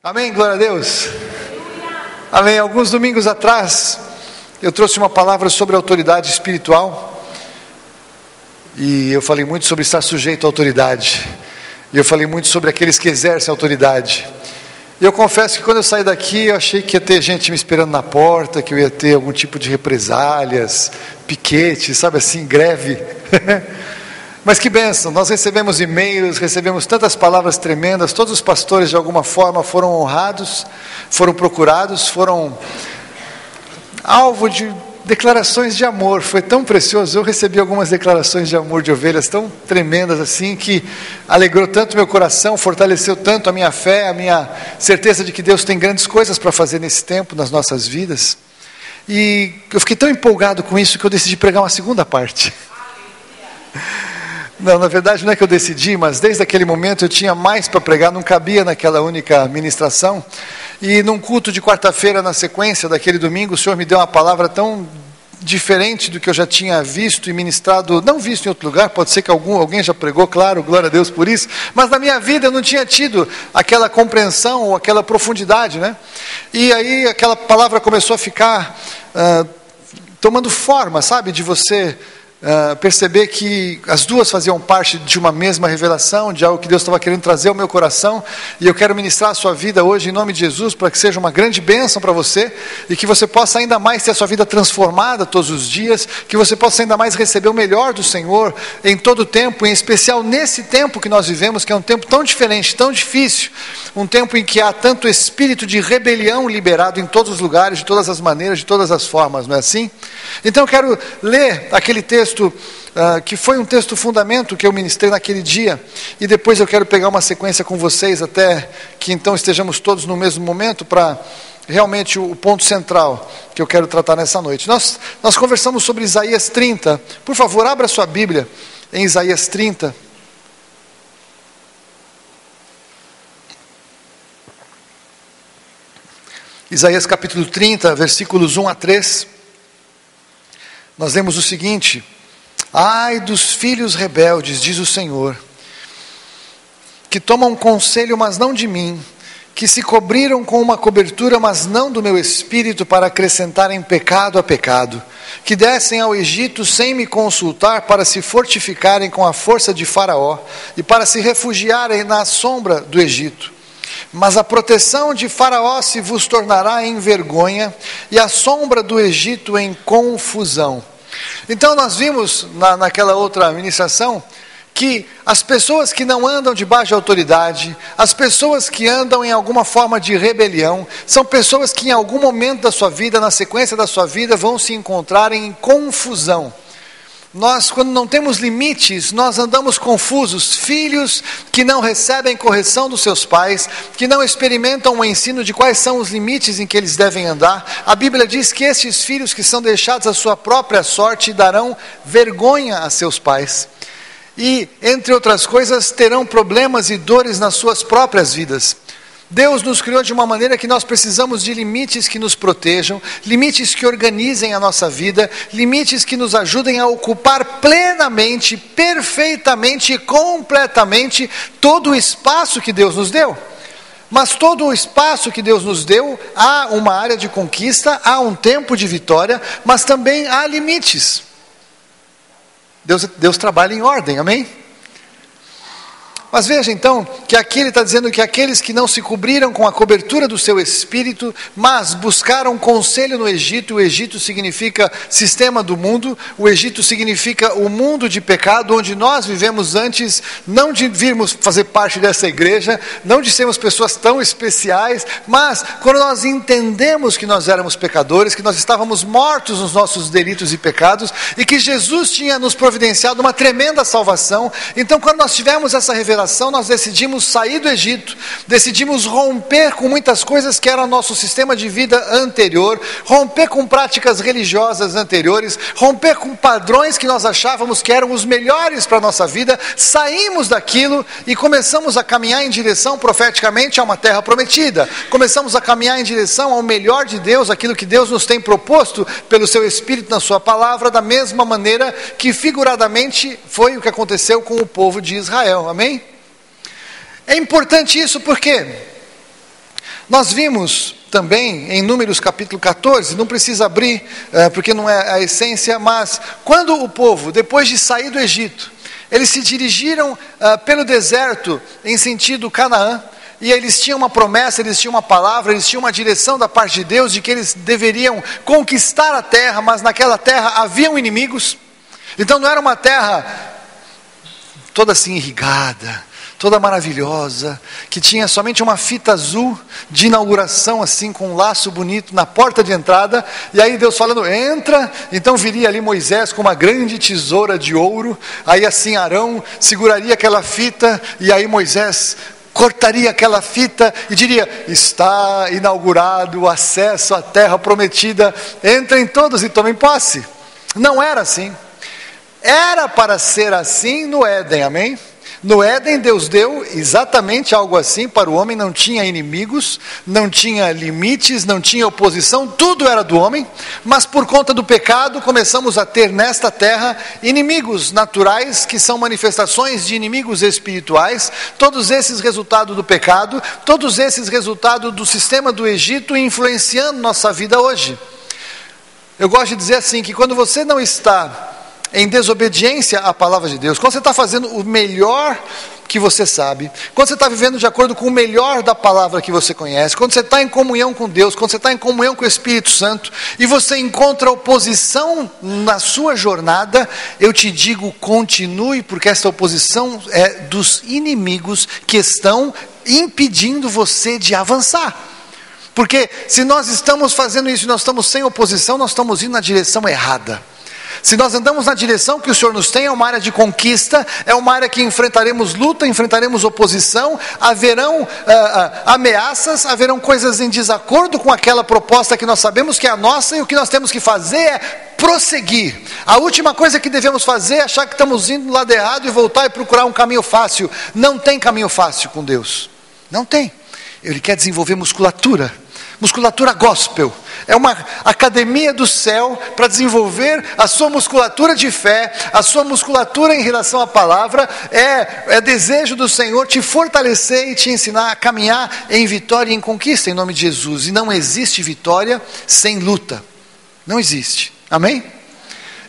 Amém, glória a Deus. Amém. Alguns domingos atrás, eu trouxe uma palavra sobre autoridade espiritual. E eu falei muito sobre estar sujeito à autoridade. E eu falei muito sobre aqueles que exercem autoridade. E eu confesso que quando eu saí daqui, eu achei que ia ter gente me esperando na porta, que eu ia ter algum tipo de represálias, piquete, sabe assim, greve. Mas que bênção, nós recebemos e-mails, recebemos tantas palavras tremendas, todos os pastores de alguma forma foram honrados, foram procurados, foram alvo de declarações de amor. Foi tão precioso, eu recebi algumas declarações de amor de ovelhas tão tremendas assim, que alegrou tanto meu coração, fortaleceu tanto a minha fé, a minha certeza de que Deus tem grandes coisas para fazer nesse tempo, nas nossas vidas. E eu fiquei tão empolgado com isso que eu decidi pregar uma segunda parte. Não, na verdade não é que eu decidi, mas desde aquele momento eu tinha mais para pregar, não cabia naquela única ministração. E num culto de quarta-feira, na sequência daquele domingo, o Senhor me deu uma palavra tão diferente do que eu já tinha visto e ministrado, não visto em outro lugar, pode ser que alguém já pregou, claro, glória a Deus por isso, mas na minha vida eu não tinha tido aquela compreensão ou aquela profundidade, né? E aí aquela palavra começou a ficar tomando forma, sabe, de você perceber que as duas faziam parte de uma mesma revelação, de algo que Deus estava querendo trazer ao meu coração, e eu quero ministrar a sua vida hoje em nome de Jesus, para que seja uma grande bênção para você, e que você possa ainda mais ter a sua vida transformada todos os dias, que você possa ainda mais receber o melhor do Senhor, em todo o tempo, em especial nesse tempo que nós vivemos, que é um tempo tão diferente, tão difícil, um tempo em que há tanto espírito de rebelião liberado em todos os lugares, de todas as maneiras, de todas as formas, não é assim? Então eu quero ler aquele texto, que foi um texto fundamento que eu ministrei naquele dia, e depois eu quero pegar uma sequência com vocês, até que então estejamos todos no mesmo momento, para realmente o ponto central que eu quero tratar nessa noite. Nós conversamos sobre Isaías 30, por favor abra sua Bíblia em Isaías 30, Isaías capítulo 30, versículos 1 a 3, nós lemos o seguinte: ai dos filhos rebeldes, diz o Senhor, que tomam conselho, mas não de mim, que se cobriram com uma cobertura, mas não do meu espírito, para acrescentarem pecado a pecado, que descem ao Egito sem me consultar, para se fortificarem com a força de Faraó, e para se refugiarem na sombra do Egito. Mas a proteção de Faraó se vos tornará em vergonha, e a sombra do Egito em confusão. Então nós vimos naquela outra ministração que as pessoas que não andam debaixo de autoridade, as pessoas que andam em alguma forma de rebelião, são pessoas que em algum momento da sua vida, na sequência da sua vida, vão se encontrar em confusão. Nós, quando não temos limites, nós andamos confusos, filhos que não recebem correção dos seus pais, que não experimentam o ensino de quais são os limites em que eles devem andar. A Bíblia diz que estes filhos que são deixados à sua própria sorte darão vergonha a seus pais. E, entre outras coisas, terão problemas e dores nas suas próprias vidas. Deus nos criou de uma maneira que nós precisamos de limites que nos protejam, limites que organizem a nossa vida, limites que nos ajudem a ocupar plenamente, perfeitamente e completamente todo o espaço que Deus nos deu. Mas todo o espaço que Deus nos deu, há uma área de conquista, há um tempo de vitória, mas também há limites. Deus trabalha em ordem, amém? Mas veja então, que aqui ele está dizendo que aqueles que não se cobriram com a cobertura do seu espírito, mas buscaram conselho no Egito, o Egito significa sistema do mundo, o Egito significa o mundo de pecado, onde nós vivemos antes, não de virmos fazer parte dessa igreja, não de sermos pessoas tão especiais, mas quando nós entendemos que nós éramos pecadores, que nós estávamos mortos nos nossos delitos e pecados, e que Jesus tinha nos providenciado uma tremenda salvação. Então quando nós tivemos essa revelação, nós decidimos sair do Egito, decidimos romper com muitas coisas que era o nosso sistema de vida anterior, romper com práticas religiosas anteriores, romper com padrões que nós achávamos que eram os melhores para a nossa vida, saímos daquilo e começamos a caminhar em direção profeticamente a uma terra prometida, começamos a caminhar em direção ao melhor de Deus, aquilo que Deus nos tem proposto pelo seu Espírito na sua palavra, da mesma maneira que figuradamente foi o que aconteceu com o povo de Israel, amém? É importante isso porque Nós vimos também em Números capítulo 14, não precisa abrir, porque não é a essência, mas quando o povo, depois de sair do Egito, eles se dirigiram pelo deserto em sentido Canaã, e eles tinham uma promessa, eles tinham uma palavra, eles tinham uma direção da parte de Deus, de que eles deveriam conquistar a terra, mas naquela terra haviam inimigos. Então não era uma terra toda assim irrigada, toda maravilhosa, que tinha somente uma fita azul de inauguração, assim, com um laço bonito na porta de entrada, e aí Deus falando, entra, então viria ali Moisés com uma grande tesoura de ouro, aí assim Arão seguraria aquela fita, e aí Moisés cortaria aquela fita e diria, está inaugurado o acesso à terra prometida, entrem todos e tomem posse. Não era assim. Era para ser assim no Éden, amém? No Éden Deus deu exatamente algo assim para o homem, não tinha inimigos, não tinha limites, não tinha oposição, tudo era do homem, mas por conta do pecado começamos a ter nesta terra inimigos naturais, que são manifestações de inimigos espirituais, todos esses resultados do pecado, todos esses resultados do sistema do Egito influenciando nossa vida hoje. Eu gosto de dizer assim, que quando você não está em desobediência à palavra de Deus, quando você está fazendo o melhor que você sabe, quando você está vivendo de acordo com o melhor da palavra que você conhece, quando você está em comunhão com Deus, quando você está em comunhão com o Espírito Santo, e você encontra oposição na sua jornada, eu te digo, continue, porque essa oposição é dos inimigos que estão impedindo você de avançar. Porque se nós estamos fazendo isso e nós estamos sem oposição, nós estamos indo na direção errada. Se nós andamos na direção que o Senhor nos tem, é uma área de conquista, é uma área que enfrentaremos luta, enfrentaremos oposição, haverão ameaças, haverão coisas em desacordo com aquela proposta que nós sabemos que é a nossa, e o que nós temos que fazer é prosseguir. A última coisa que devemos fazer é achar que estamos indo do lado errado e voltar e procurar um caminho fácil. Não tem caminho fácil com Deus, não tem. Ele quer desenvolver musculatura gospel, é uma academia do céu para desenvolver a sua musculatura de fé, a sua musculatura em relação à palavra, é desejo do Senhor te fortalecer e te ensinar a caminhar em vitória e em conquista, em nome de Jesus. E não existe vitória sem luta, não existe, amém?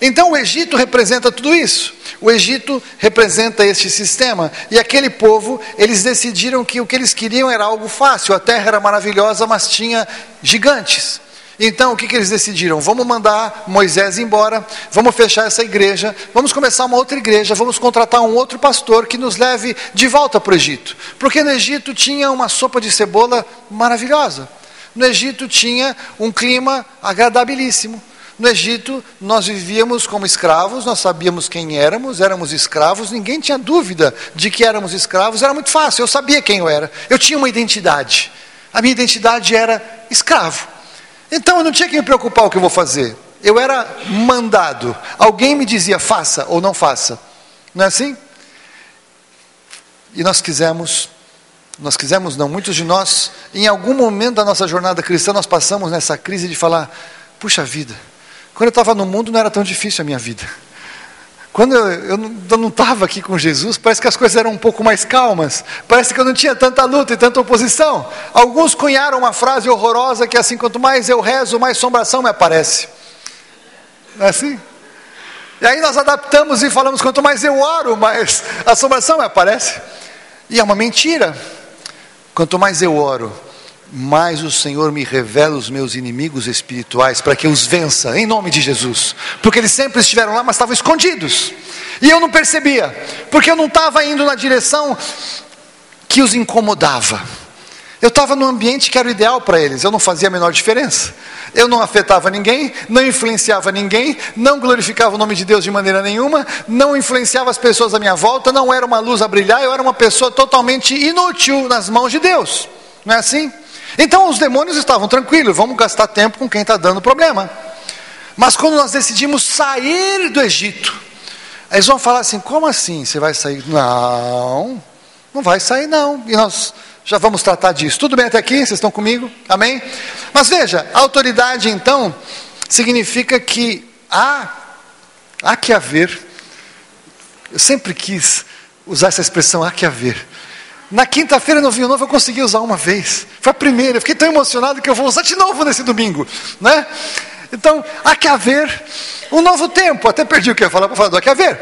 Então o Egito representa tudo isso, o Egito representa este sistema, e aquele povo, eles decidiram que o que eles queriam era algo fácil, a terra era maravilhosa, mas tinha gigantes. Então o que eles decidiram? Vamos mandar Moisés embora, vamos fechar essa igreja, vamos começar uma outra igreja, vamos contratar um outro pastor que nos leve de volta para o Egito, porque no Egito tinha uma sopa de cebola maravilhosa, no Egito tinha um clima agradabilíssimo. No Egito, nós vivíamos como escravos, nós sabíamos quem éramos escravos, ninguém tinha dúvida de que éramos escravos, era muito fácil, eu sabia quem eu era, eu tinha uma identidade, a minha identidade era escravo, então eu não tinha que me preocupar o que eu vou fazer, eu era mandado, alguém me dizia faça ou não faça, não é assim? E muitos de nós, em algum momento da nossa jornada cristã, nós passamos nessa crise de falar, puxa vida, quando eu estava no mundo não era tão difícil a minha vida. Quando eu não estava aqui com Jesus, parece que as coisas eram um pouco mais calmas. Parece que eu não tinha tanta luta e tanta oposição. Alguns cunharam uma frase horrorosa que é assim, quanto mais eu rezo, mais assombração me aparece. Não é assim? E aí nós adaptamos e falamos, quanto mais eu oro, mais assombração me aparece. E é uma mentira. Quanto mais eu oro, mais o Senhor me revela os meus inimigos espirituais, para que eu os vença, em nome de Jesus, porque eles sempre estiveram lá, mas estavam escondidos, e eu não percebia, porque eu não estava indo na direção que os incomodava, eu estava num ambiente que era o ideal para eles, eu não fazia a menor diferença, eu não afetava ninguém, não influenciava ninguém, não glorificava o nome de Deus de maneira nenhuma, não influenciava as pessoas à minha volta, não era uma luz a brilhar, eu era uma pessoa totalmente inútil nas mãos de Deus, não é assim? Então os demônios estavam tranquilos, vamos gastar tempo com quem está dando problema. Mas quando nós decidimos sair do Egito, eles vão falar assim, como assim você vai sair? Não vai sair não, e nós já vamos tratar disso. Tudo bem até aqui? Vocês estão comigo? Amém? Mas veja, a autoridade então, significa que há que haver, eu sempre quis usar essa expressão, há que haver. Na quinta-feira no Vinho Novo eu consegui usar uma vez. Foi a primeira. Eu fiquei tão emocionado que eu vou usar de novo nesse domingo, né? Então, há que haver um novo tempo. Até perdi o que eu ia falar para falar do há que haver.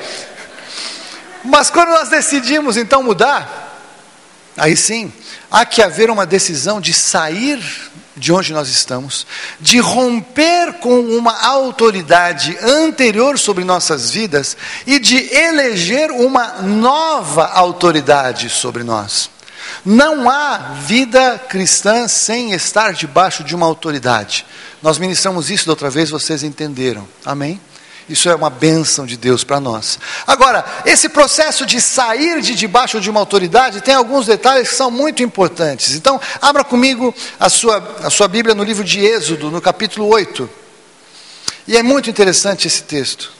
Mas quando nós decidimos então mudar, aí sim, há que haver uma decisão de sair de onde nós estamos, de romper com uma autoridade anterior sobre nossas vidas e de eleger uma nova autoridade sobre nós. Não há vida cristã sem estar debaixo de uma autoridade. Nós ministramos isso da outra vez, vocês entenderam. Amém? Isso é uma bênção de Deus para nós. Agora, esse processo de sair de debaixo de uma autoridade tem alguns detalhes que são muito importantes. Então, abra comigo a sua Bíblia no livro de Êxodo, no capítulo 8. E é muito interessante esse texto.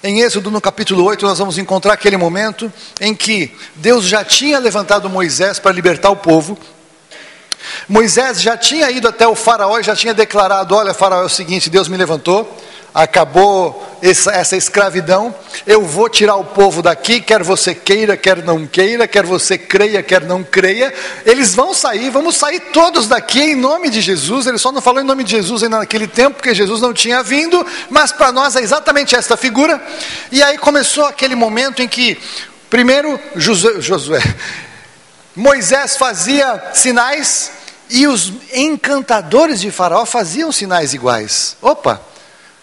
Em Êxodo, no capítulo 8, nós vamos encontrar aquele momento em que Deus já tinha levantado Moisés para libertar o povo. Moisés já tinha ido até o faraó e já tinha declarado: olha, faraó, é o seguinte, Deus me levantou, acabou essa escravidão, eu vou tirar o povo daqui, quer você queira, quer não queira, quer você creia, quer não creia, eles vão sair, vamos sair todos daqui em nome de Jesus. Ele só não falou em nome de Jesus ainda naquele tempo, porque Jesus não tinha vindo, mas para nós é exatamente esta figura. E aí começou aquele momento em que, primeiro, Moisés fazia sinais, e os encantadores de faraó faziam sinais iguais. Opa!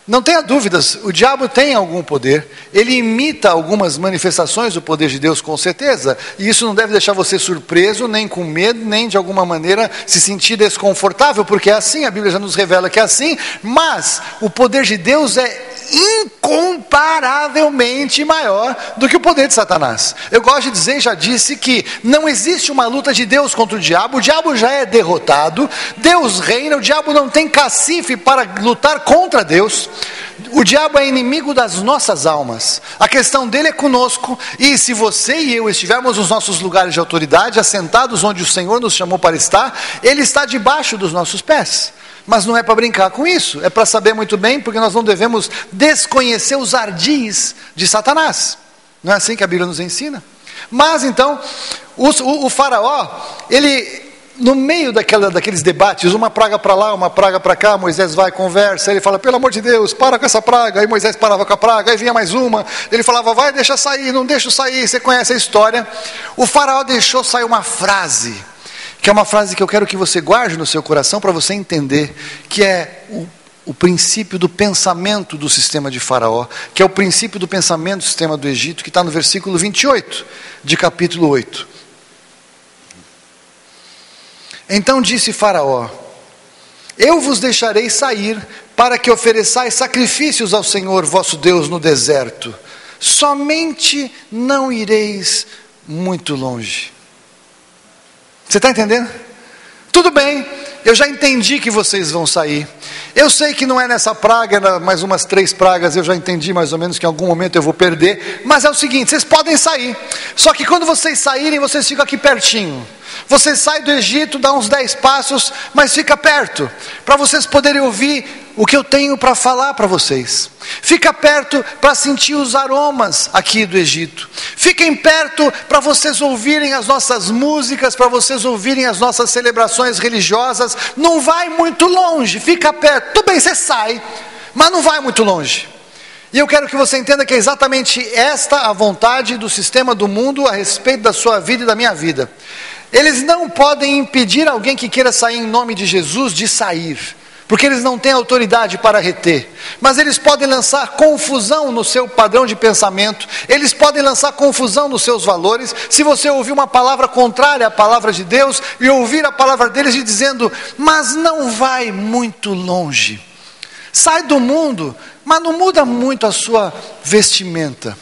Não tenha dúvidas, o diabo tem algum poder, ele imita algumas manifestações do poder de Deus com certeza, e isso não deve deixar você surpreso, nem com medo, nem de alguma maneira se sentir desconfortável, porque é assim, a Bíblia já nos revela que é assim, mas o poder de Deus é incomparavelmente maior do que o poder de Satanás. Eu gosto de dizer, já disse, que não existe uma luta de Deus contra o diabo já é derrotado, Deus reina, o diabo não tem cacife para lutar contra Deus. O diabo é inimigo das nossas almas, a questão dele é conosco, e se você e eu estivermos nos nossos lugares de autoridade, assentados onde o Senhor nos chamou para estar, ele está debaixo dos nossos pés. Mas não é para brincar com isso, é para saber muito bem, porque nós não devemos desconhecer os ardis de Satanás. Não é assim que a Bíblia nos ensina? Mas então, o faraó, ele, no meio daqueles debates, uma praga para lá, uma praga para cá, Moisés vai, conversa, ele fala: pelo amor de Deus, para com essa praga. Aí Moisés parava com a praga, aí vinha mais uma, ele falava: vai, deixa sair, não deixa sair. Você conhece a história. O faraó deixou sair uma frase, que é uma frase que eu quero que você guarde no seu coração para você entender, que é o princípio do pensamento do sistema de Faraó, que é o princípio do pensamento do sistema do Egito, que está no versículo 28 de capítulo 8. Então disse Faraó: eu vos deixarei sair para que ofereçais sacrifícios ao Senhor vosso Deus no deserto, somente não ireis muito longe. Você está entendendo? Tudo bem, eu já entendi que vocês vão sair. Eu sei que não é nessa praga, mais umas 3 pragas, eu já entendi mais ou menos que em algum momento eu vou perder. Mas é o seguinte, vocês podem sair. Só que quando vocês saírem, vocês ficam aqui pertinho. Você sai do Egito, dá uns 10 passos, mas fica perto, para vocês poderem ouvir o que eu tenho para falar para vocês. Fica perto para sentir os aromas aqui do Egito. Fiquem perto para vocês ouvirem as nossas músicas, para vocês ouvirem as nossas celebrações religiosas. Não vai muito longe, fica perto. Tudo bem, você sai, mas não vai muito longe. E eu quero que você entenda que é exatamente esta a vontade do sistema do mundo a respeito da sua vida e da minha vida. Eles não podem impedir alguém que queira sair em nome de Jesus de sair, porque eles não têm autoridade para reter. Mas eles podem lançar confusão no seu padrão de pensamento, eles podem lançar confusão nos seus valores. Se você ouvir uma palavra contrária à palavra de Deus e ouvir a palavra deles e dizendo: mas não vai muito longe, sai do mundo, mas não muda muito a sua vestimenta.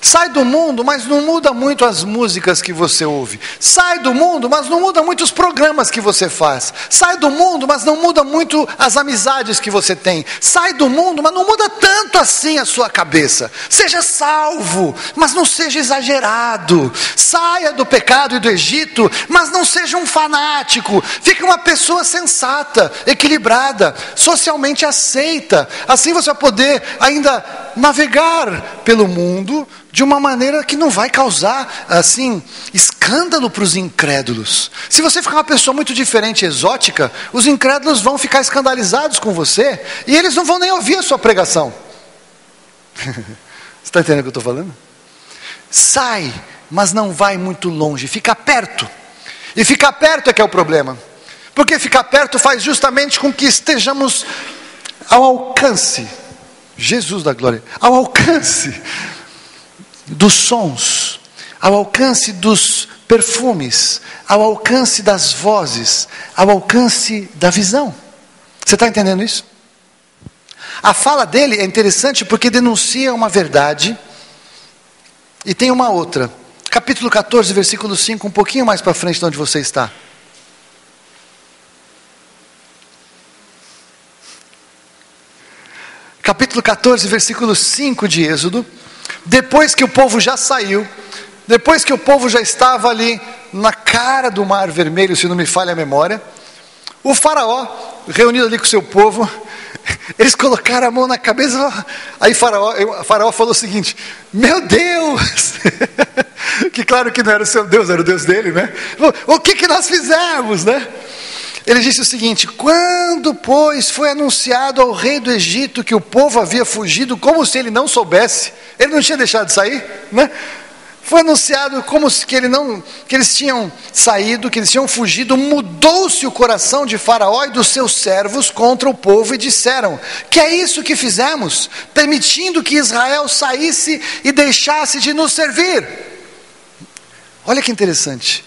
Sai do mundo, mas não muda muito as músicas que você ouve. Sai do mundo, mas não muda muito os programas que você faz. Sai do mundo, mas não muda muito as amizades que você tem. Sai do mundo, mas não muda tanto assim a sua cabeça. Seja salvo, mas não seja exagerado. Saia do pecado e do Egito, mas não seja um fanático. Fique uma pessoa sensata, equilibrada, socialmente aceita. Assim você vai poder ainda navegar pelo mundo de uma maneira que não vai causar, assim, escândalo para os incrédulos. Se você ficar uma pessoa muito diferente, exótica, os incrédulos vão ficar escandalizados com você, e eles não vão nem ouvir a sua pregação. Você está entendendo o que eu estou falando? Sai, mas não vai muito longe, fica perto. E ficar perto é que é o problema. Porque ficar perto faz justamente com que estejamos ao alcance, Jesus da glória, ao alcance dos sons, ao alcance dos perfumes, ao alcance das vozes, ao alcance da visão. Você está entendendo isso? A fala dele é interessante porque denuncia uma verdade e tem uma outra. Capítulo 14, versículo 5, um pouquinho mais para frente de onde você está. Capítulo 14, versículo 5 de Êxodo. Depois que o povo já saiu, depois que o povo já estava ali na cara do Mar Vermelho, se não me falha a memória, o faraó, reunido ali com o seu povo, eles colocaram a mão na cabeça, aí o faraó falou o seguinte: meu Deus, que claro que não era o seu Deus, era o Deus dele, né? O que nós fizemos, né? Ele disse o seguinte: quando, pois, foi anunciado ao rei do Egito que o povo havia fugido, como se ele não soubesse, ele não tinha deixado de sair, né? Foi anunciado como se que eles tinham saído, que eles tinham fugido, mudou-se o coração de Faraó e dos seus servos contra o povo e disseram: que é isso que fizemos, permitindo que Israel saísse e deixasse de nos servir? Olha que interessante,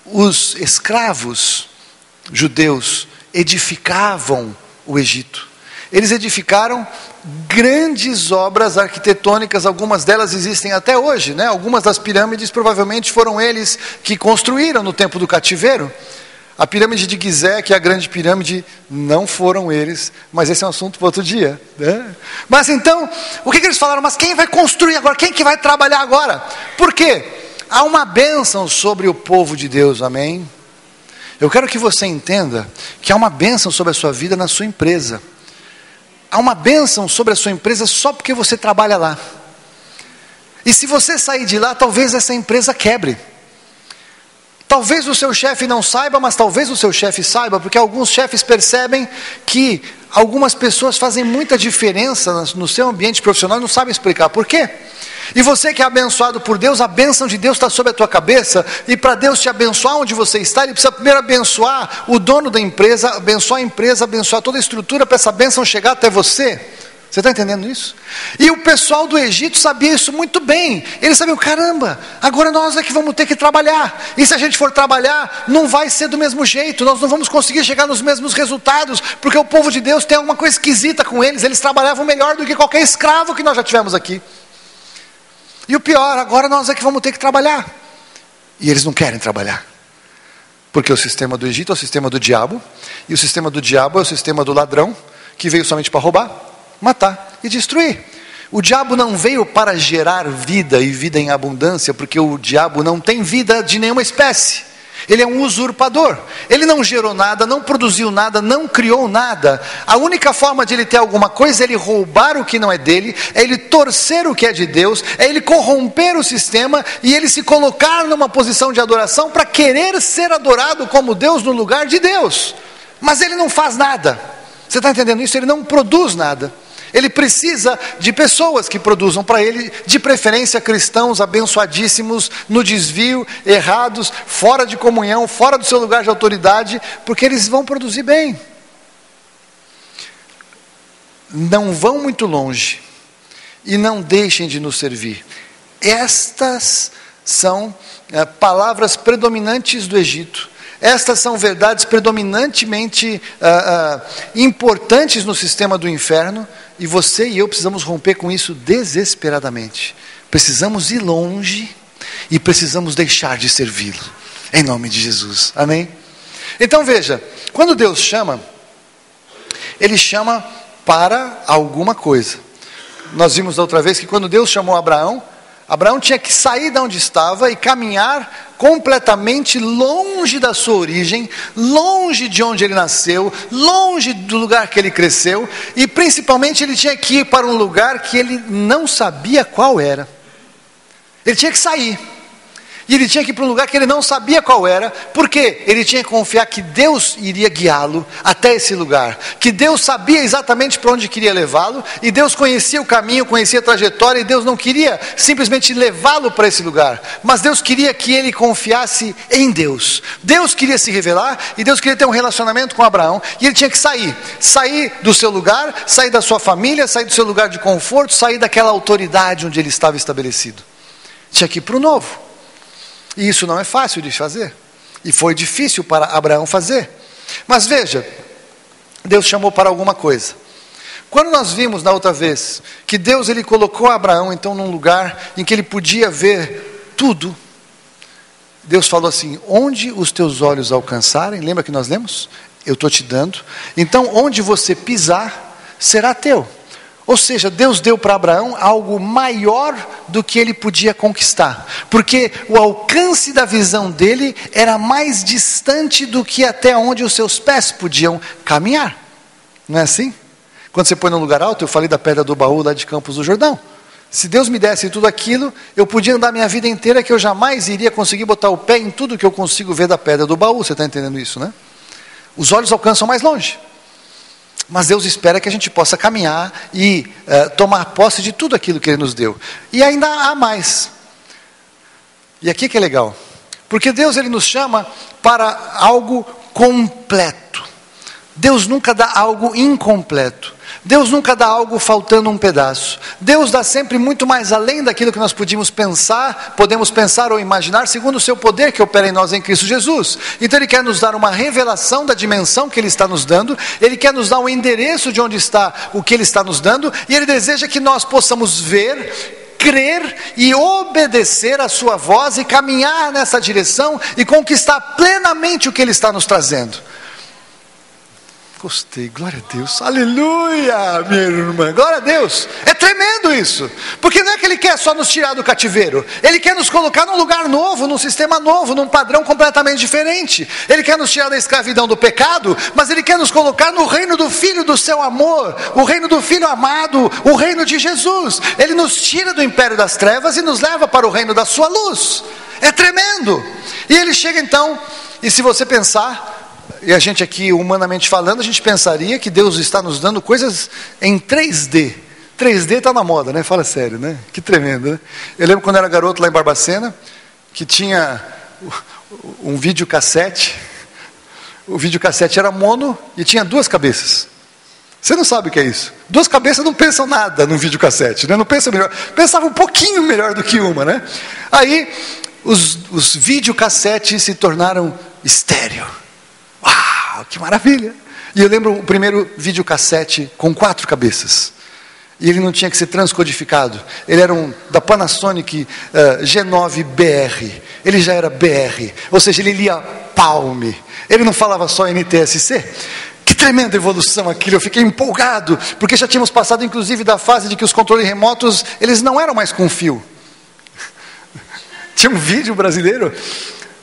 os escravos judeus edificavam o Egito. Eles edificaram grandes obras arquitetônicas, algumas delas existem até hoje, né? Algumas das pirâmides provavelmente foram eles que construíram no tempo do cativeiro. A pirâmide de Gizé, que é a grande pirâmide, não foram eles, mas esse é um assunto para outro dia, né? Mas então, o que eles falaram? Mas quem vai construir agora? Quem que vai trabalhar agora? Por quê? Há uma bênção sobre o povo de Deus, amém? Eu quero que você entenda que há uma bênção sobre a sua vida na sua empresa. Há uma bênção sobre a sua empresa só porque você trabalha lá. E se você sair de lá, talvez essa empresa quebre. Talvez o seu chefe não saiba, mas talvez o seu chefe saiba, porque alguns chefes percebem que algumas pessoas fazem muita diferença no seu ambiente profissional e não sabem explicar por quê. E você que é abençoado por Deus, a bênção de Deus está sobre a tua cabeça, e para Deus te abençoar onde você está, Ele precisa primeiro abençoar o dono da empresa, abençoar toda a estrutura para essa bênção chegar até você. Você está entendendo isso? E o pessoal do Egito sabia isso muito bem. Eles sabiam: caramba, agora nós é que vamos ter que trabalhar. E se a gente for trabalhar, não vai ser do mesmo jeito. Nós não vamos conseguir chegar nos mesmos resultados, porque o povo de Deus tem alguma coisa esquisita com eles. Eles trabalhavam melhor do que qualquer escravo que nós já tivemos aqui. E o pior, agora nós é que vamos ter que trabalhar. E eles não querem trabalhar. Porque o sistema do Egito é o sistema do diabo. E o sistema do diabo é o sistema do ladrão, que veio somente para roubar, matar e destruir. O diabo não veio para gerar vida e vida em abundância, porque o diabo não tem vida de nenhuma espécie. Ele é um usurpador. Ele não gerou nada, não produziu nada, não criou nada. A única forma de ele ter alguma coisa é ele roubar o que não é dele, é ele torcer o que é de Deus, é ele corromper o sistema e ele se colocar numa posição de adoração para querer ser adorado como Deus no lugar de Deus. Mas ele não faz nada. Você está entendendo isso? Ele não produz nada. Ele precisa de pessoas que produzam para ele, de preferência cristãos abençoadíssimos, no desvio, errados, fora de comunhão, fora do seu lugar de autoridade, porque eles vão produzir bem. Não vão muito longe e não deixem de nos servir. Estas são palavras predominantes do Egito. Estas são verdades predominantemente importantes no sistema do inferno, e você e eu precisamos romper com isso desesperadamente. precisamos ir longe e precisamos deixar de servi-lo, em nome de Jesus, amém? Então veja, quando Deus chama, Ele chama para alguma coisa. Nós vimos da outra vez que quando Deus chamou Abraão, Abraão tinha que sair de onde estava e caminhar completamente longe da sua origem, longe de onde ele nasceu, longe do lugar que ele cresceu, e principalmente ele tinha que ir para um lugar que ele não sabia qual era. Ele tinha que sair. E ele tinha que ir para um lugar que ele não sabia qual era, porque ele tinha que confiar que Deus iria guiá-lo até esse lugar, que Deus sabia exatamente para onde queria levá-lo, e Deus conhecia o caminho, conhecia a trajetória, e Deus não queria simplesmente levá-lo para esse lugar, mas Deus queria que ele confiasse em Deus. Deus queria se revelar, e Deus queria ter um relacionamento com Abraão, e ele tinha que sair do seu lugar, sair da sua família, sair do seu lugar de conforto, sair daquela autoridade onde ele estava estabelecido. Tinha que ir para o novo. E isso não é fácil de fazer. E foi difícil para Abraão fazer. Mas veja, Deus chamou para alguma coisa. Quando nós vimos na outra vez que Deus ele colocou Abraão então num lugar em que ele podia ver tudo, Deus falou assim: onde os teus olhos alcançarem, lembra que nós lemos? Eu estou te dando. Então onde você pisar, será teu. Ou seja, Deus deu para Abraão algo maior do que ele podia conquistar, porque o alcance da visão dele era mais distante do que até onde os seus pés podiam caminhar. Não é assim? Quando você põe num lugar alto, eu falei da pedra do baú lá de Campos do Jordão. Se Deus me desse tudo aquilo, eu podia andar minha vida inteira que eu jamais iria conseguir botar o pé em tudo que eu consigo ver da pedra do baú. Você está entendendo isso, né? Os olhos alcançam mais longe. Mas Deus espera que a gente possa caminhar e tomar posse de tudo aquilo que Ele nos deu. E ainda há mais. E aqui que é legal. Porque Deus Ele nos chama para algo completo. Deus nunca dá algo incompleto. Deus nunca dá algo faltando um pedaço. Deus dá sempre muito mais além daquilo que nós podemos pensar ou imaginar, segundo o seu poder que opera em nós em Cristo Jesus. Então Ele quer nos dar uma revelação da dimensão que Ele está nos dando, Ele quer nos dar um endereço de onde está o que Ele está nos dando, e Ele deseja que nós possamos ver, crer e obedecer a sua voz e caminhar nessa direção e conquistar plenamente o que Ele está nos trazendo. Gostei, glória a Deus, aleluia, minha irmã, glória a Deus. É tremendo isso, porque não é que Ele quer só nos tirar do cativeiro, Ele quer nos colocar num lugar novo, num sistema novo, num padrão completamente diferente. Ele quer nos tirar da escravidão do pecado, mas Ele quer nos colocar no reino do Filho do seu amor, o reino do Filho amado, o reino de Jesus. Ele nos tira do império das trevas e nos leva para o reino da sua luz. É tremendo. E Ele chega então, e se você pensar, e a gente aqui, humanamente falando, a gente pensaria que Deus está nos dando coisas em 3D. 3D está na moda, né? Fala sério, né? Que tremendo, né? Eu lembro quando eu era garoto lá em Barbacena, que tinha um videocassete. O videocassete era mono e tinha 2 cabeças. Você não sabe o que é isso. 2 cabeças não pensam nada num videocassete, né? Não pensa melhor. Pensava um pouquinho melhor do que uma, né? Aí, os videocassetes se tornaram estéreo. Uau, que maravilha! E eu lembro o primeiro videocassete com 4 cabeças. E ele não tinha que ser transcodificado. Ele era da Panasonic G9BR. Ele já era BR. Ou seja, ele lia Palm. Ele não falava só NTSC. Que tremenda evolução aquilo. Eu fiquei empolgado. Porque já tínhamos passado inclusive da fase de que os controles remotos, eles não eram mais com fio. Tinha um vídeo brasileiro,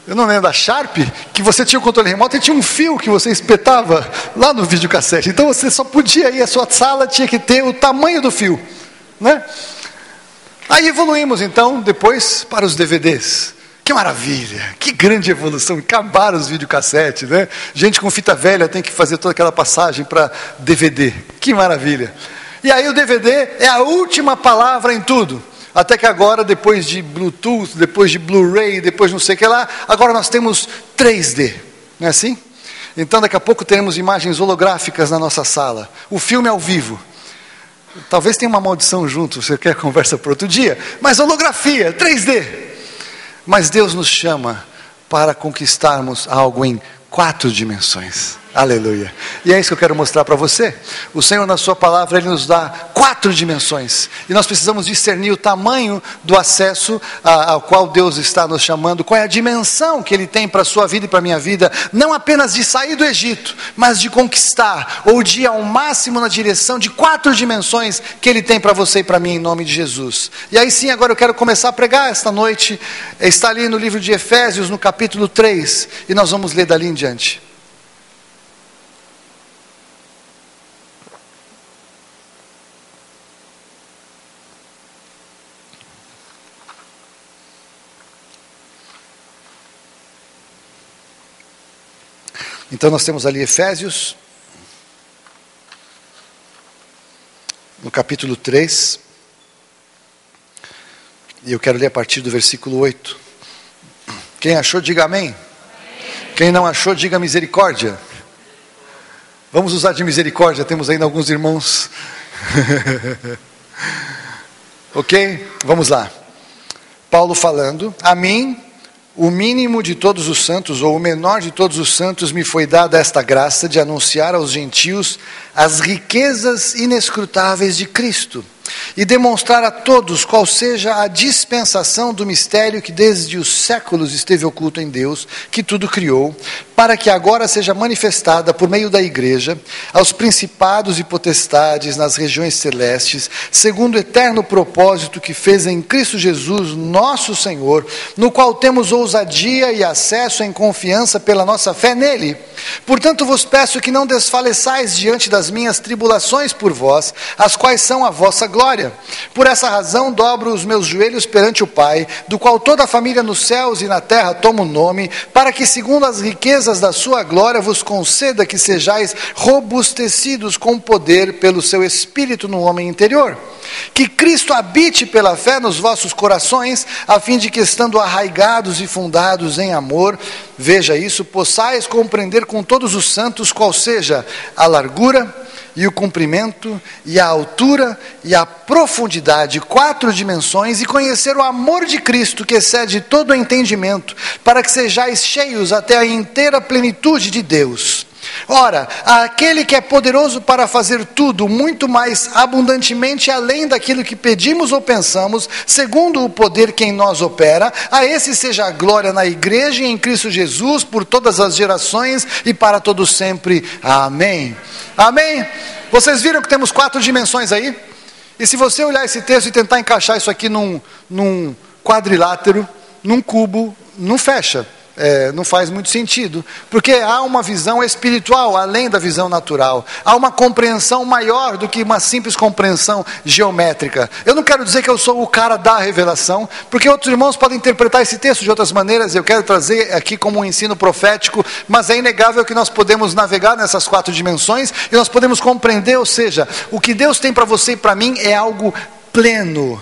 eu não lembro, da Sharp, que você tinha o controle remoto e tinha um fio que você espetava lá no videocassete. Então você só podia ir, a sua sala tinha que ter o tamanho do fio, né? Aí evoluímos então, depois, para os DVDs. Que maravilha, que grande evolução, acabaram os videocassetes, né? Gente com fita velha tem que fazer toda aquela passagem para DVD. Que maravilha. E aí o DVD é a última palavra em tudo. Até que agora, depois de Bluetooth, depois de Blu-ray, depois não sei o que lá, agora nós temos 3D, não é assim? Então daqui a pouco teremos imagens holográficas na nossa sala. O filme ao vivo. Talvez tenha uma maldição junto, você quer conversa para outro dia. Mas holografia, 3D. Mas Deus nos chama para conquistarmos algo em 4 dimensões. Aleluia. E é isso que eu quero mostrar para você. O Senhor, na sua palavra, Ele nos dá 4 dimensões. E nós precisamos discernir o tamanho do acesso ao qual Deus está nos chamando. Qual é a dimensão que Ele tem para a sua vida e para a minha vida. Não apenas de sair do Egito, mas de conquistar. Ou de ir ao máximo na direção de 4 dimensões que Ele tem para você e para mim, em nome de Jesus. E aí sim, agora eu quero começar a pregar esta noite. Está ali no livro de Efésios, no capítulo 3. E nós vamos ler dali em diante. Então nós temos ali Efésios, no capítulo 3, e eu quero ler a partir do versículo 8. Quem achou, diga amém. Amém. Quem não achou, diga misericórdia. Vamos usar de misericórdia, temos ainda alguns irmãos. Ok? Vamos lá. Paulo falando: a mim, o mínimo de todos os santos, ou o menor de todos os santos, me foi dada esta graça de anunciar aos gentios as riquezas inescrutáveis de Cristo, e demonstrar a todos qual seja a dispensação do mistério que desde os séculos esteve oculto em Deus, que tudo criou, para que agora seja manifestada por meio da igreja aos principados e potestades nas regiões celestes, segundo o eterno propósito que fez em Cristo Jesus, nosso Senhor, no qual temos ousadia e acesso em confiança pela nossa fé nele. Portanto vos peço que não desfaleçais diante das minhas tribulações por vós, as quais são a vossa glória. Por essa razão dobro os meus joelhos perante o Pai, do qual toda a família nos céus e na terra toma o nome, para que segundo as riquezas da sua glória vos conceda que sejais robustecidos com poder pelo seu Espírito no homem interior. Que Cristo habite pela fé nos vossos corações, a fim de que, estando arraigados e fundados em amor, veja isso, possais compreender com todos os santos qual seja a largura e o comprimento e a altura e a profundidade, 4 dimensões, e conhecer o amor de Cristo que excede todo o entendimento, para que sejais cheios até a inteira plenitude de Deus. Ora, aquele que é poderoso para fazer tudo muito mais abundantemente além daquilo que pedimos ou pensamos, segundo o poder que em nós opera, a esse seja a glória na igreja e em Cristo Jesus por todas as gerações e para todos sempre. Amém. Amém? Vocês viram que temos 4 dimensões aí? E se você olhar esse texto e tentar encaixar isso aqui num quadrilátero, num cubo, não fecha. Não faz muito sentido, porque há uma visão espiritual além da visão natural, há uma compreensão maior do que uma simples compreensão geométrica. Eu não quero dizer que eu sou o cara da revelação, porque outros irmãos podem interpretar esse texto de outras maneiras. Eu quero trazer aqui como um ensino profético, mas é inegável que nós podemos navegar nessas 4 dimensões e nós podemos compreender, ou seja, o que Deus tem para você e para mim é algo pleno.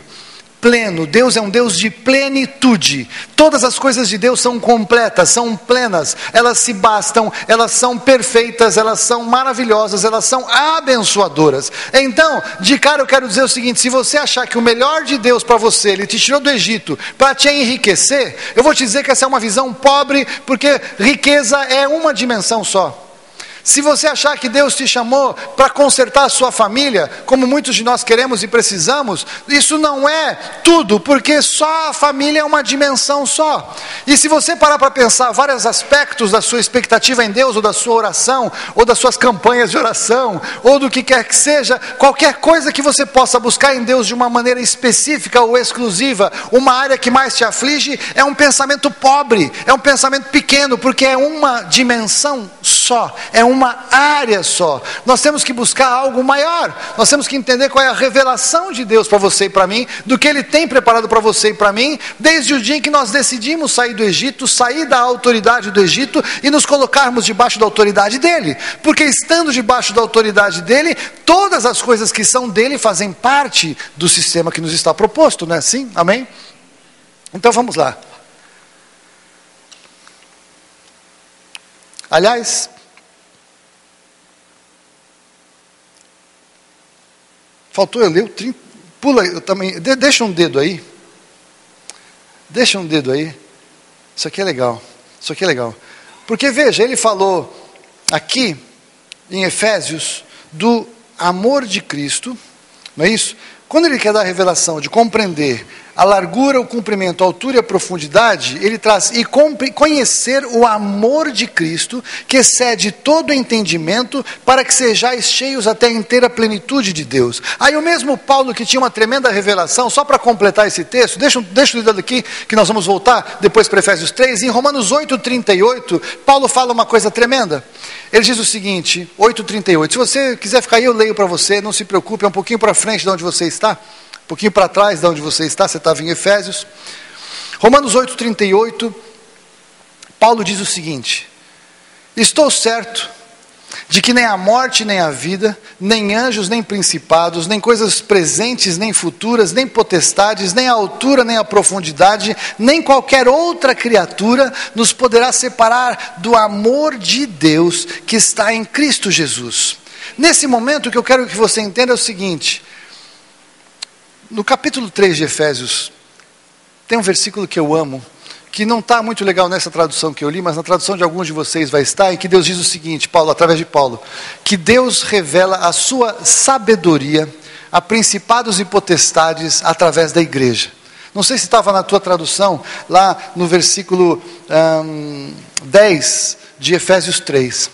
Pleno, Deus é um Deus de plenitude. Todas as coisas de Deus são completas, são plenas, elas se bastam, elas são perfeitas, elas são maravilhosas, elas são abençoadoras. Então, de cara eu quero dizer o seguinte: se você achar que o melhor de Deus para você, Ele te tirou do Egito para te enriquecer, eu vou te dizer que essa é uma visão pobre, porque riqueza é uma dimensão só. Se você achar que Deus te chamou para consertar a sua família, como muitos de nós queremos e precisamos, isso não é tudo, porque só a família é uma dimensão só. E se você parar para pensar vários aspectos da sua expectativa em Deus, ou da sua oração, ou das suas campanhas de oração, ou do que quer que seja, qualquer coisa que você possa buscar em Deus de uma maneira específica ou exclusiva, uma área que mais te aflige, é um pensamento pobre, é um pensamento pequeno, porque é uma dimensão só, é uma área só. Nós temos que buscar algo maior, nós temos que entender qual é a revelação de Deus para você e para mim, do que Ele tem preparado para você e para mim, desde o dia em que nós decidimos sair do Egito, sair da autoridade do Egito e nos colocarmos debaixo da autoridade dEle, porque estando debaixo da autoridade dEle, todas as coisas que são dEle fazem parte do sistema que nos está proposto, não é assim? Amém? Então vamos lá. Aliás, faltou eu ler o 30, pula eu também, deixa um dedo aí, isso aqui é legal, porque veja, ele falou aqui em Efésios do amor de Cristo, não é isso? Quando ele quer dar a revelação de compreender a largura, o comprimento, a altura e a profundidade, ele traz e conhecer o amor de Cristo, que excede todo entendimento, para que sejais cheios até a inteira plenitude de Deus. Aí o mesmo Paulo, que tinha uma tremenda revelação, só para completar esse texto, deixa eu ler daqui, que nós vamos voltar depois para Efésios 3, em Romanos 8:38, Paulo fala uma coisa tremenda. Ele diz o seguinte, 8:38, se você quiser ficar aí, eu leio para você, não se preocupe, é um pouquinho para frente de onde você está, um pouquinho para trás de onde você estava em Efésios. Romanos 8:38, Paulo diz o seguinte: estou certo de que nem a morte, nem a vida, nem anjos, nem principados, nem coisas presentes, nem futuras, nem potestades, nem a altura, nem a profundidade, nem qualquer outra criatura nos poderá separar do amor de Deus que está em Cristo Jesus. Nesse momento, o que eu quero que você entenda é o seguinte: no capítulo 3 de Efésios, tem um versículo que eu amo, que não está muito legal nessa tradução que eu li, mas na tradução de alguns de vocês vai estar, em que Deus diz o seguinte, Paulo, através de Paulo, que Deus revela a sua sabedoria a principados e potestades através da igreja. Não sei se estava na tua tradução, lá no versículo 10 de Efésios 3.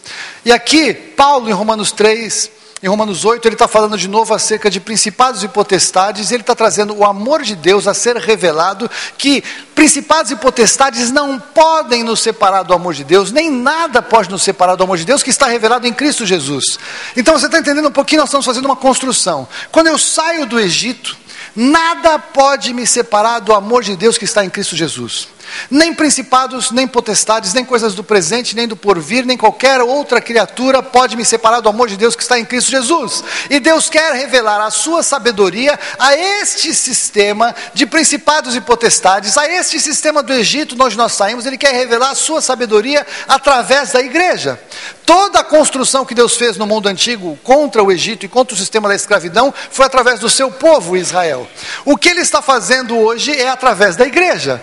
E aqui, Paulo, em Romanos 3... em Romanos 8, ele está falando de novo acerca de principados e potestades, ele está trazendo o amor de Deus a ser revelado, que principados e potestades não podem nos separar do amor de Deus, nem nada pode nos separar do amor de Deus, que está revelado em Cristo Jesus. Então você está entendendo um pouquinho, nós estamos fazendo uma construção. Quando eu saio do Egito, nada pode me separar do amor de Deus que está em Cristo Jesus. Nem principados, nem potestades, nem coisas do presente, nem do porvir, nem qualquer outra criatura pode me separar do amor de Deus que está em Cristo Jesus. E Deus quer revelar a sua sabedoria a este sistema de principados e potestades, a este sistema do Egito, onde nós saímos. Ele quer revelar a sua sabedoria através da igreja. Toda a construção que Deus fez no mundo antigo contra o Egito e contra o sistema da escravidão foi através do seu povo Israel. O que ele está fazendo hoje é através da igreja.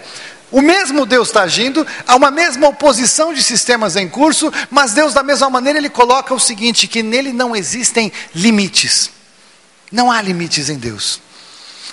O mesmo Deus está agindo, há uma mesma oposição de sistemas em curso, mas Deus, da mesma maneira, ele coloca o seguinte, que nele não existem limites. Não há limites em Deus.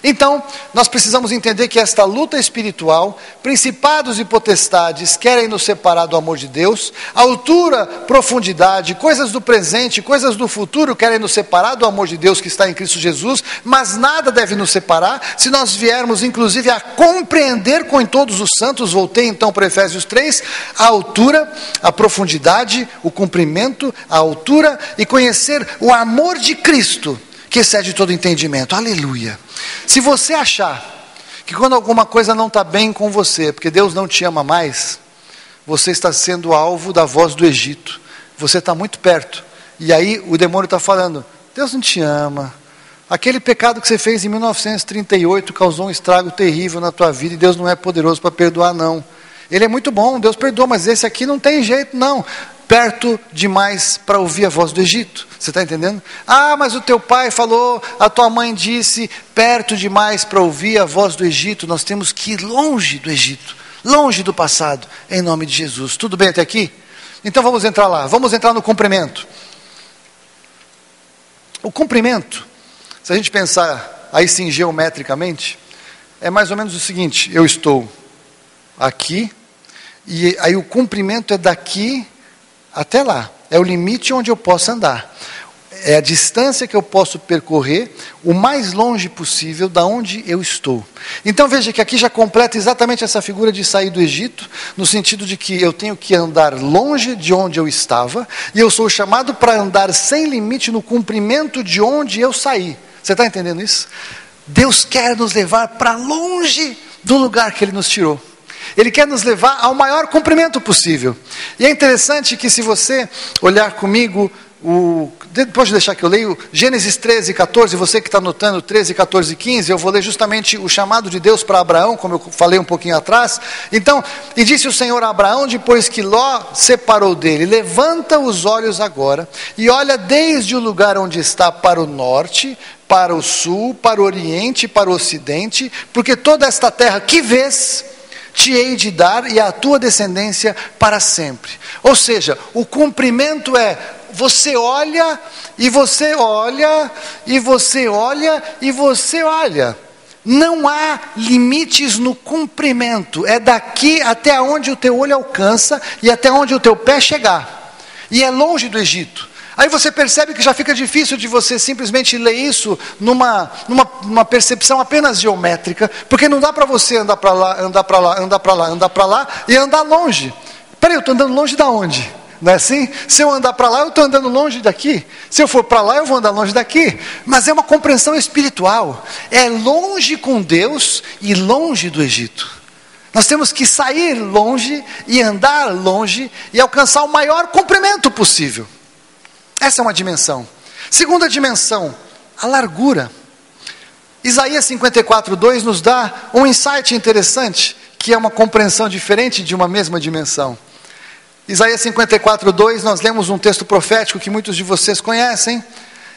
Então, nós precisamos entender que esta luta espiritual, principados e potestades querem nos separar do amor de Deus, altura, profundidade, coisas do presente, coisas do futuro querem nos separar do amor de Deus que está em Cristo Jesus, mas nada deve nos separar, se nós viermos inclusive a compreender com todos os santos, voltei então para Efésios 3, a altura, a profundidade, o comprimento, a altura e conhecer o amor de Cristo, que excede todo entendimento. Aleluia. Se você achar que quando alguma coisa não está bem com você, porque Deus não te ama mais, você está sendo alvo da voz do Egito, você está muito perto, e aí o demônio está falando, Deus não te ama, aquele pecado que você fez em 1938 causou um estrago terrível na tua vida, e Deus não é poderoso para perdoar não, Ele é muito bom, Deus perdoa, mas esse aqui não tem jeito não, perto demais para ouvir a voz do Egito. Você está entendendo? Ah, mas o teu pai falou, a tua mãe disse, perto demais para ouvir a voz do Egito. Nós temos que ir longe do Egito, longe do passado, em nome de Jesus. Tudo bem até aqui? Então vamos entrar lá, vamos entrar no cumprimento. O cumprimento, se a gente pensar aí sim geometricamente, é mais ou menos o seguinte, eu estou aqui, e aí o comprimento é daqui até lá, é o limite onde eu posso andar, é a distância que eu posso percorrer o mais longe possível da onde eu estou. Então veja que aqui já completa exatamente essa figura de sair do Egito, no sentido de que eu tenho que andar longe de onde eu estava, e eu sou chamado para andar sem limite no comprimento de onde eu saí. Você está entendendo isso? Deus quer nos levar para longe do lugar que Ele nos tirou. Ele quer nos levar ao maior comprimento possível. E é interessante que se você olhar comigo, pode deixar que eu leio, Gênesis 13, 14, você que está anotando 13, 14 e 15, eu vou ler justamente o chamado de Deus para Abraão, como eu falei um pouquinho atrás. Então, e disse o Senhor a Abraão, depois que Ló separou dele, levanta os olhos agora, e olha desde o lugar onde está para o norte, para o sul, para o oriente, para o ocidente, porque toda esta terra que vês, te hei de dar e à tua descendência para sempre. Ou seja, o cumprimento é, você olha, e você olha, e você olha, e você olha. Não há limites no cumprimento, é daqui até onde o teu olho alcança e até onde o teu pé chegar. E é longe do Egito. Aí você percebe que já fica difícil de você simplesmente ler isso numa percepção apenas geométrica, porque não dá para você andar para lá, andar para lá, andar para lá, andar para lá e andar longe. Peraí, eu estou andando longe da onde? Não é assim? Se eu andar para lá, eu estou andando longe daqui. Se eu for para lá, eu vou andar longe daqui. Mas é uma compreensão espiritual. É longe com Deus e longe do Egito. Nós temos que sair longe e andar longe e alcançar o maior comprimento possível. Essa é uma dimensão. Segunda dimensão, a largura. Isaías 54:2 nos dá um insight interessante, que é uma compreensão diferente de uma mesma dimensão. Isaías 54:2, nós lemos um texto profético que muitos de vocês conhecem,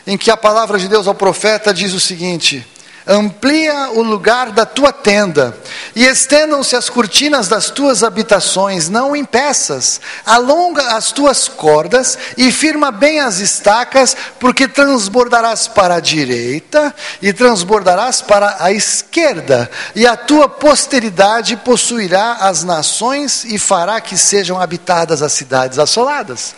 em que a palavra de Deus ao profeta diz o seguinte: amplia o lugar da tua tenda, e estendam-se as cortinas das tuas habitações, não o impeças, alonga as tuas cordas, e firma bem as estacas, porque transbordarás para a direita, e transbordarás para a esquerda, e a tua posteridade possuirá as nações, e fará que sejam habitadas as cidades assoladas.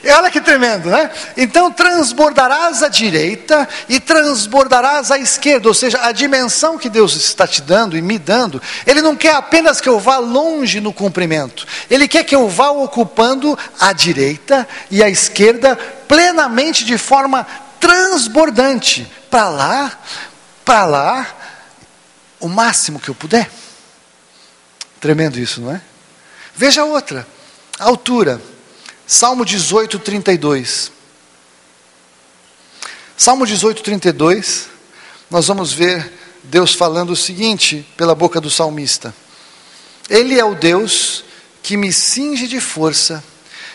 E olha que tremendo, né? Então transbordarás à direita e transbordarás à esquerda, ou seja, a dimensão que Deus está te dando e me dando, Ele não quer apenas que eu vá longe no comprimento, Ele quer que eu vá ocupando a direita e a esquerda plenamente, de forma transbordante, para lá, o máximo que eu puder. Tremendo isso, não é? Veja outra, a altura. Salmo 18:32. Salmo 18:32, nós vamos ver Deus falando o seguinte pela boca do salmista: Ele é o Deus que me cinge de força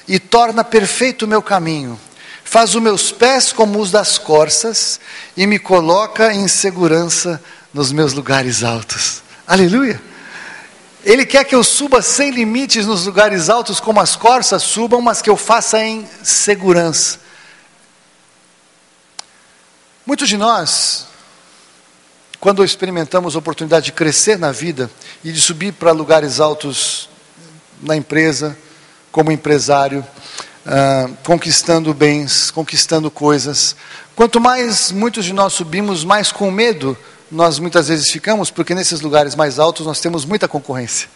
e torna perfeito o meu caminho, faz os meus pés como os das corças e me coloca em segurança nos meus lugares altos. Aleluia! Ele quer que eu suba sem limites nos lugares altos, como as corças subam, mas que eu faça em segurança. Muitos de nós, quando experimentamos a oportunidade de crescer na vida e de subir para lugares altos na empresa, como empresário, conquistando bens, conquistando coisas, quanto mais muitos de nós subimos, mais com medo nós muitas vezes ficamos, porque nesses lugares mais altos nós temos muita concorrência.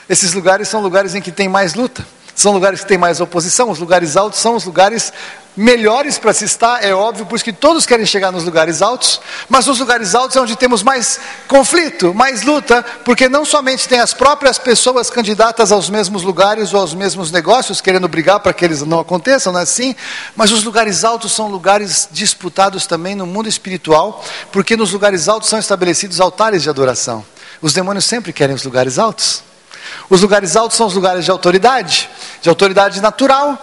Esses lugares são lugares em que tem mais luta, são lugares que tem mais oposição. Os lugares altos são os lugares melhores para se estar, é óbvio, por isso que todos querem chegar nos lugares altos, mas nos lugares altos é onde temos mais conflito, mais luta, porque não somente tem as próprias pessoas candidatas aos mesmos lugares ou aos mesmos negócios, querendo brigar para que eles não aconteçam, não é assim? Mas os lugares altos são lugares disputados também no mundo espiritual, porque nos lugares altos são estabelecidos altares de adoração. Os demônios sempre querem os lugares altos. Os lugares altos são os lugares de autoridade natural,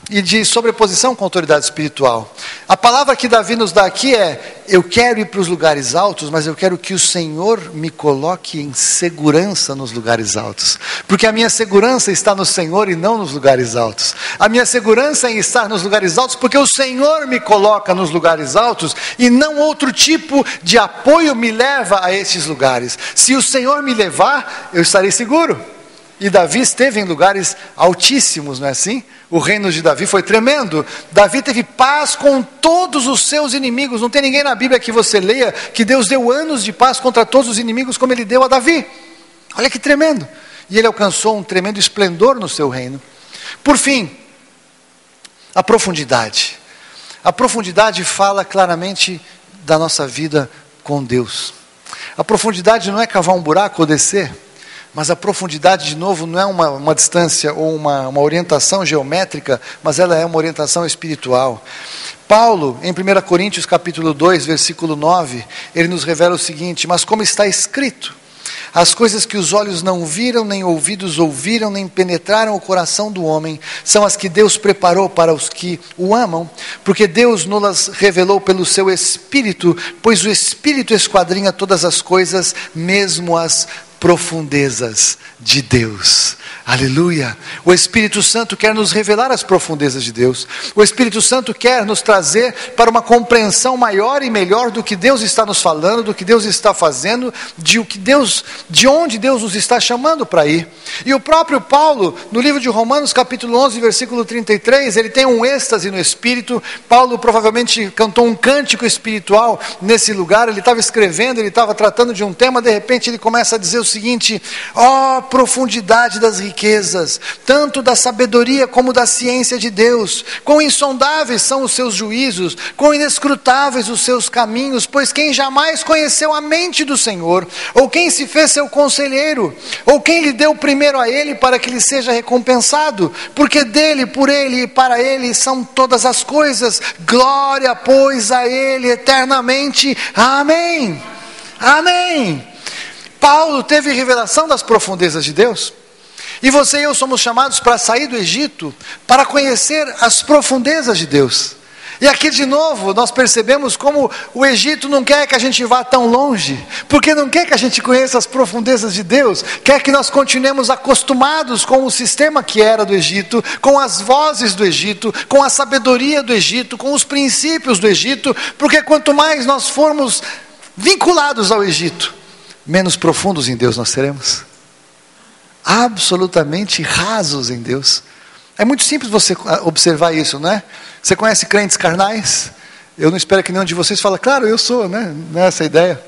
e de sobreposição com a autoridade espiritual. A palavra que Davi nos dá aqui é: eu quero ir para os lugares altos, mas eu quero que o Senhor me coloque em segurança nos lugares altos, porque a minha segurança está no Senhor e não nos lugares altos. A minha segurança é em estar nos lugares altos, porque o Senhor me coloca nos lugares altos, e não outro tipo de apoio me leva a esses lugares. Se o Senhor me levar, eu estarei seguro. E Davi esteve em lugares altíssimos, não é assim? O reino de Davi foi tremendo. Davi teve paz com todos os seus inimigos. Não tem ninguém na Bíblia que você leia que Deus deu anos de paz contra todos os inimigos como Ele deu a Davi. Olha que tremendo. E ele alcançou um tremendo esplendor no seu reino. Por fim, a profundidade. A profundidade fala claramente da nossa vida com Deus. A profundidade não é cavar um buraco ou descer. Mas a profundidade, de novo, não é uma distância ou uma orientação geométrica, mas ela é uma orientação espiritual. Paulo, em 1 Coríntios capítulo 2, versículo 9, ele nos revela o seguinte: mas como está escrito, as coisas que os olhos não viram, nem ouvidos ouviram, nem penetraram o coração do homem, são as que Deus preparou para os que o amam, porque Deus nos revelou pelo seu Espírito, pois o Espírito esquadrinha todas as coisas, mesmo as profundezas de Deus. Aleluia! O Espírito Santo quer nos revelar as profundezas de Deus. O Espírito Santo quer nos trazer para uma compreensão maior e melhor do que Deus está nos falando, do que Deus está fazendo, de onde Deus nos está chamando para ir. E o próprio Paulo, no livro de Romanos, capítulo 11, versículo 33, ele tem um êxtase no Espírito. Paulo provavelmente cantou um cântico espiritual nesse lugar. Ele estava escrevendo, ele estava tratando de um tema, de repente ele começa a dizer o seguinte: ó profundidade das riquezas, tanto da sabedoria como da ciência de Deus, quão insondáveis são os seus juízos, quão inescrutáveis os seus caminhos, pois quem jamais conheceu a mente do Senhor, ou quem se fez seu conselheiro, ou quem lhe deu primeiro a ele para que lhe seja recompensado, porque dele, por ele e para ele são todas as coisas, glória pois a ele eternamente, amém, amém. Paulo teve revelação das profundezas de Deus, e você e eu somos chamados para sair do Egito, para conhecer as profundezas de Deus. E aqui de novo nós percebemos como o Egito não quer que a gente vá tão longe, porque não quer que a gente conheça as profundezas de Deus, quer que nós continuemos acostumados com o sistema que era do Egito, com as vozes do Egito, com a sabedoria do Egito, com os princípios do Egito, porque quanto mais nós formos vinculados ao Egito, menos profundos em Deus nós seremos, absolutamente rasos em Deus. É muito simples você observar isso, não é? Você conhece crentes carnais? Eu não espero que nenhum de vocês fale, claro, eu sou, né? Não é essa a ideia.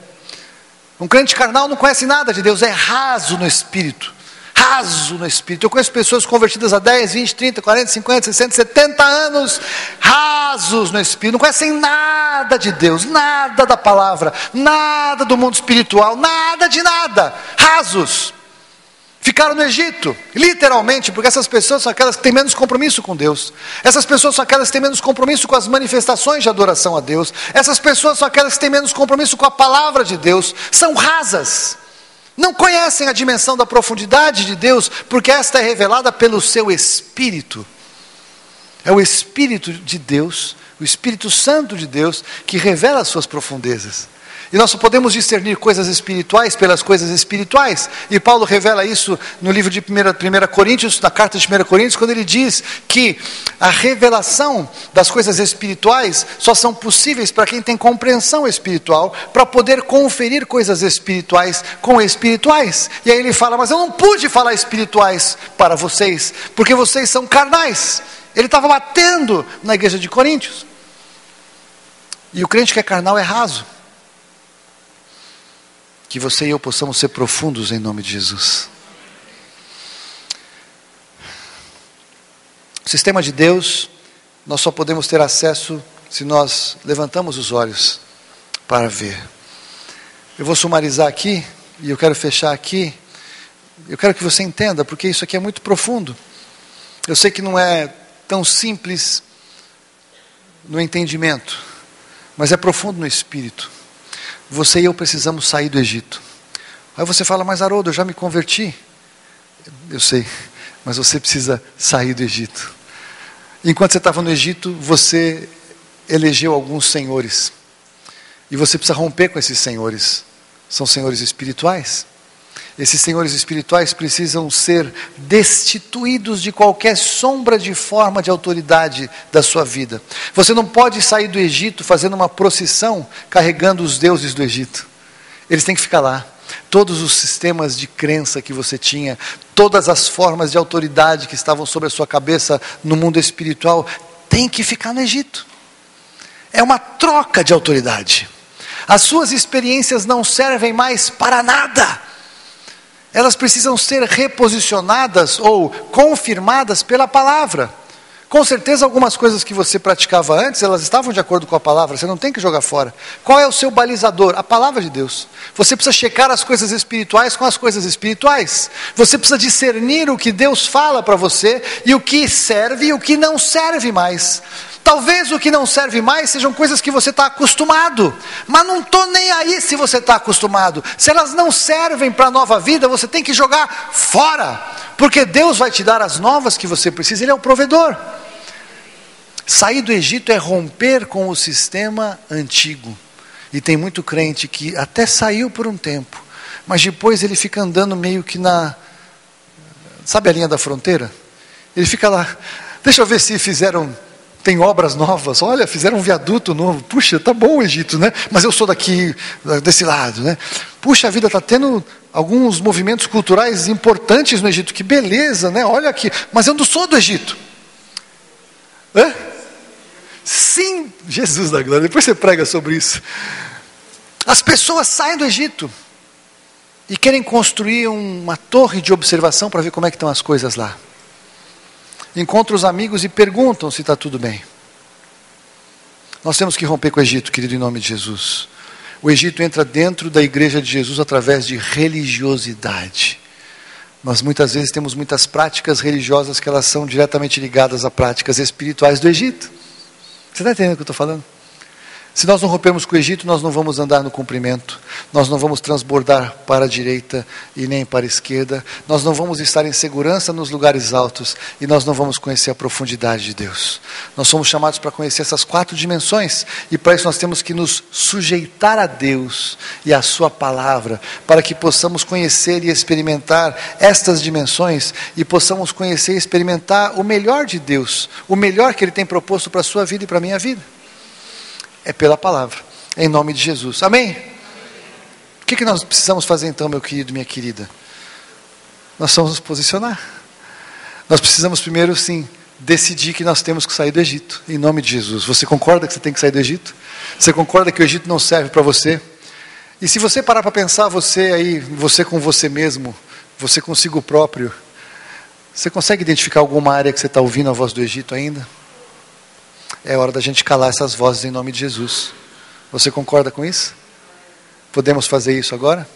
Um crente carnal não conhece nada de Deus, é raso no espírito. Raso no espírito. Eu conheço pessoas convertidas há 10, 20, 30, 40, 50, 60, 70 anos, rasos no espírito, não conhecem nada de Deus, nada da palavra, nada do mundo espiritual, nada de nada, rasos. Ficaram no Egito, literalmente, porque essas pessoas são aquelas que têm menos compromisso com Deus. Essas pessoas são aquelas que têm menos compromisso com as manifestações de adoração a Deus. Essas pessoas são aquelas que têm menos compromisso com a palavra de Deus. São rasas. Não conhecem a dimensão da profundidade de Deus, porque esta é revelada pelo seu Espírito. É o Espírito de Deus, o Espírito Santo de Deus, que revela as suas profundezas. E nós só podemos discernir coisas espirituais pelas coisas espirituais. E Paulo revela isso no livro de 1 Coríntios, na carta de 1 Coríntios, quando ele diz que a revelação das coisas espirituais só são possíveis para quem tem compreensão espiritual, para poder conferir coisas espirituais com espirituais. E aí ele fala, mas eu não pude falar espirituais para vocês, porque vocês são carnais. Ele estava batendo na igreja de Coríntios. E o crente que é carnal é raso. Que você e eu possamos ser profundos em nome de Jesus. O sistema de Deus, nós só podemos ter acesso se nós levantamos os olhos para ver. Eu vou sumarizar aqui, e eu quero fechar aqui. Eu quero que você entenda, porque isso aqui é muito profundo. Eu sei que não é tão simples no entendimento, mas é profundo no espírito. Você e eu precisamos sair do Egito. Aí você fala, mas Haroldo, eu já me converti. Eu sei, mas você precisa sair do Egito. Enquanto você estava no Egito, você elegeu alguns senhores. E você precisa romper com esses senhores. São senhores espirituais. Esses senhores espirituais precisam ser destituídos de qualquer sombra de forma de autoridade da sua vida. Você não pode sair do Egito fazendo uma procissão carregando os deuses do Egito. Eles têm que ficar lá. Todos os sistemas de crença que você tinha, todas as formas de autoridade que estavam sobre a sua cabeça no mundo espiritual, têm que ficar no Egito. É uma troca de autoridade. As suas experiências não servem mais para nada. Elas precisam ser reposicionadas ou confirmadas pela palavra. Com certeza algumas coisas que você praticava antes, elas estavam de acordo com a palavra, você não tem que jogar fora. Qual é o seu balizador? A palavra de Deus. Você precisa checar as coisas espirituais com as coisas espirituais. Você precisa discernir o que Deus fala para você e o que serve e o que não serve mais. Talvez o que não serve mais sejam coisas que você está acostumado, mas não estou nem aí se você está acostumado. Se elas não servem para a nova vida, você tem que jogar fora, porque Deus vai te dar as novas que você precisa, Ele é o provedor. Sair do Egito é romper com o sistema antigo, e tem muito crente que até saiu por um tempo, Mas depois ele fica andando meio que sabe a linha da fronteira? Ele fica lá, deixa eu ver se tem obras novas, olha, fizeram um viaduto novo, puxa, tá bom o Egito, né? Mas eu sou desse lado, né? Puxa, a vida está tendo alguns movimentos culturais importantes no Egito, que beleza, né? Olha aqui, mas eu não sou do Egito. Hã? Sim, Jesus da glória, depois você prega sobre isso. As pessoas saem do Egito e querem construir uma torre de observação para ver como é que estão as coisas lá. Encontram os amigos e perguntam se está tudo bem. Nós temos que romper com o Egito, querido, em nome de Jesus. O Egito entra dentro da igreja de Jesus através de religiosidade. Nós muitas vezes temos muitas práticas religiosas que elas são diretamente ligadas a práticas espirituais do Egito. Você está entendendo o que eu estou falando? Se nós não rompermos com o Egito, nós não vamos andar no comprimento, nós não vamos transbordar para a direita e nem para a esquerda, nós não vamos estar em segurança nos lugares altos e nós não vamos conhecer a profundidade de Deus. Nós somos chamados para conhecer essas 4 dimensões e para isso nós temos que nos sujeitar a Deus e à sua palavra, para que possamos conhecer e experimentar estas dimensões e possamos conhecer e experimentar o melhor de Deus, o melhor que Ele tem proposto para a sua vida e para a minha vida. É pela palavra, em nome de Jesus. Amém? O que nós precisamos fazer então, meu querido, minha querida? Nós vamos nos posicionar. Nós precisamos primeiro, sim, decidir que nós temos que sair do Egito, em nome de Jesus. Você concorda que você tem que sair do Egito? Você concorda que o Egito não serve para você? E se você parar para pensar, você com você mesmo, você consigo próprio, você consegue identificar alguma área que você está ouvindo a voz do Egito ainda? É hora da gente calar essas vozes em nome de Jesus. Você concorda com isso? Podemos fazer isso agora?